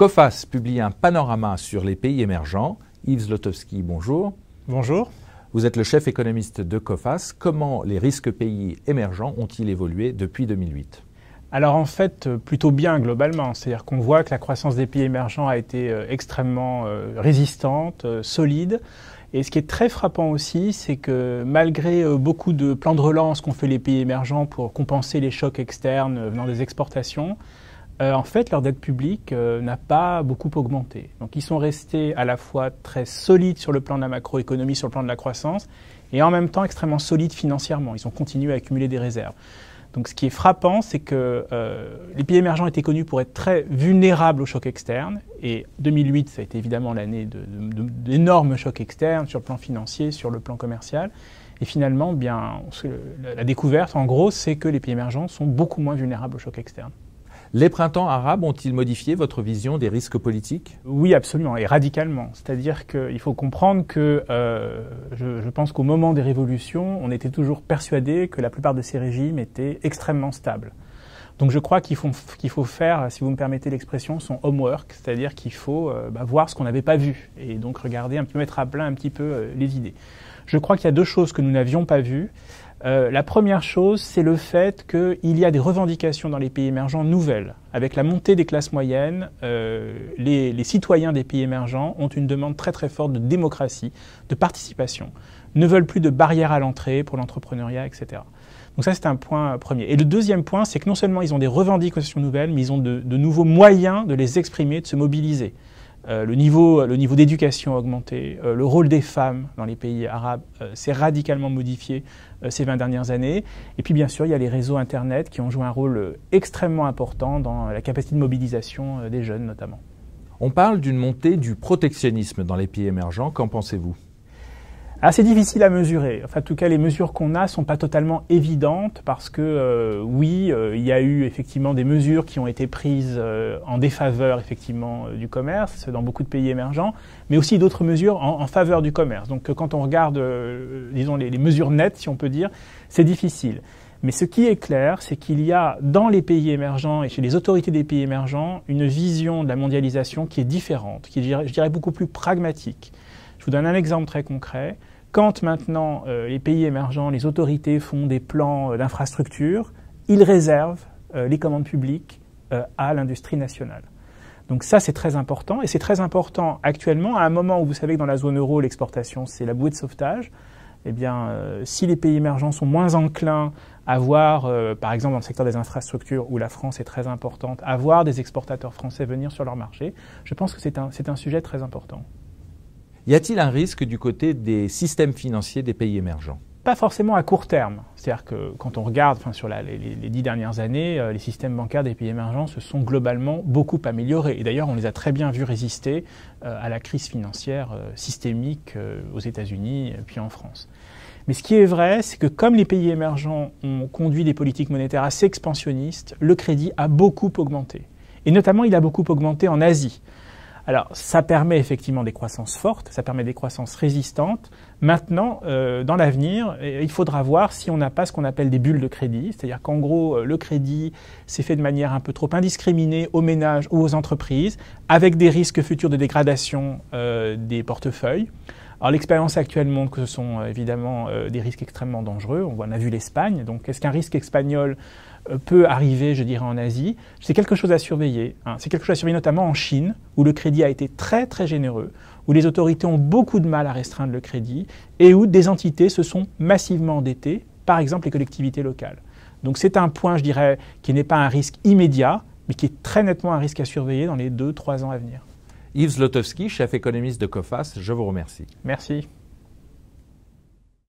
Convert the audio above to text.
COFAS publie un panorama sur les pays émergents. Yves Zlotowski, bonjour. Bonjour. Vous êtes le chef économiste de COFAS. Comment les risques pays émergents ont-ils évolué depuis 2008 ? Alors en fait, plutôt bien globalement. C'est-à-dire qu'on voit que la croissance des pays émergents a été extrêmement résistante, solide. Et ce qui est très frappant aussi, c'est que malgré beaucoup de plans de relance qu'ont fait les pays émergents pour compenser les chocs externes venant des exportations, en fait, leur dette publique n'a pas beaucoup augmenté. Donc ils sont restés à la fois très solides sur le plan de la macroéconomie, sur le plan de la croissance, et en même temps extrêmement solides financièrement. Ils ont continué à accumuler des réserves. Donc ce qui est frappant, c'est que les pays émergents étaient connus pour être très vulnérables aux chocs externes. Et 2008, ça a été évidemment l'année d'énormes chocs externes sur le plan financier, sur le plan commercial. Et finalement, bien, la découverte, en gros, c'est que les pays émergents sont beaucoup moins vulnérables aux chocs externes. Les printemps arabes ont-ils modifié votre vision des risques politiques ? Oui, absolument, et radicalement. C'est-à-dire qu'il faut comprendre que je pense qu'au moment des révolutions, on était toujours persuadé que la plupart de ces régimes étaient extrêmement stables. Donc je crois qu'il faut faire, si vous me permettez l'expression, son homework, c'est-à-dire qu'il faut voir ce qu'on n'avait pas vu et donc regarder, mettre à plat un petit peu les idées. Je crois qu'il y a deux choses que nous n'avions pas vues. La première chose, c'est le fait qu'il y a des revendications dans les pays émergents nouvelles. Avec la montée des classes moyennes, les citoyens des pays émergents ont une demande très très forte de démocratie, de participation, ne veulent plus de barrières à l'entrée pour l'entrepreneuriat, etc. Donc ça, c'est un point premier. Et le deuxième point, c'est que non seulement ils ont des revendications nouvelles, mais ils ont de nouveaux moyens de les exprimer, de se mobiliser. Le niveau d'éducation a augmenté, le rôle des femmes dans les pays arabes s'est radicalement modifié ces 20 dernières années. Et puis bien sûr, il y a les réseaux Internet qui ont joué un rôle extrêmement important dans la capacité de mobilisation des jeunes notamment. On parle d'une montée du protectionnisme dans les pays émergents. Qu'en pensez-vous ? C'est difficile à mesurer. Enfin, en tout cas, les mesures qu'on a sont pas totalement évidentes parce que il y a eu effectivement des mesures qui ont été prises en défaveur effectivement du commerce dans beaucoup de pays émergents, mais aussi d'autres mesures en faveur du commerce. Donc, quand on regarde, disons les mesures nettes, si on peut dire, c'est difficile. Mais ce qui est clair, c'est qu'il y a dans les pays émergents et chez les autorités des pays émergents une vision de la mondialisation qui est différente, qui est, je dirais, beaucoup plus pragmatique. Je vous donne un exemple très concret. Quand maintenant les pays émergents, les autorités font des plans d'infrastructure, ils réservent les commandes publiques à l'industrie nationale. Donc ça, c'est très important. Et c'est très important actuellement, à un moment où vous savez que dans la zone euro, l'exportation, c'est la bouée de sauvetage. Eh bien, si les pays émergents sont moins enclins à voir, par exemple dans le secteur des infrastructures, où la France est très importante, à voir des exportateurs français venir sur leur marché, je pense que c'est un sujet très important. Y a-t-il un risque du côté des systèmes financiers des pays émergents ? Pas forcément à court terme. C'est-à-dire que quand on regarde sur les 10 dernières années, les systèmes bancaires des pays émergents se sont globalement beaucoup améliorés. Et d'ailleurs, on les a très bien vus résister à la crise financière systémique aux États-Unis puis en France. Mais ce qui est vrai, c'est que comme les pays émergents ont conduit des politiques monétaires assez expansionnistes, le crédit a beaucoup augmenté. Et notamment, il a beaucoup augmenté en Asie. Alors, ça permet effectivement des croissances fortes, ça permet des croissances résistantes. Maintenant, dans l'avenir, il faudra voir si on n'a pas ce qu'on appelle des bulles de crédit, c'est-à-dire qu'en gros, le crédit s'est fait de manière un peu trop indiscriminée aux ménages ou aux entreprises, avec des risques futurs de dégradation des portefeuilles. Alors, l'expérience actuelle montre que ce sont évidemment des risques extrêmement dangereux. On a vu l'Espagne. Donc, est-ce qu'un risque espagnol peut arriver, je dirais, en Asie? C'est quelque chose à surveiller. C'est quelque chose à surveiller notamment en Chine, où le crédit a été très, très généreux, où les autorités ont beaucoup de mal à restreindre le crédit et où des entités se sont massivement endettées, par exemple les collectivités locales. Donc, c'est un point, je dirais, qui n'est pas un risque immédiat, mais qui est très nettement un risque à surveiller dans les 2-3 ans à venir. Yves Zlotowski, chef économiste de COFAS, je vous remercie. Merci.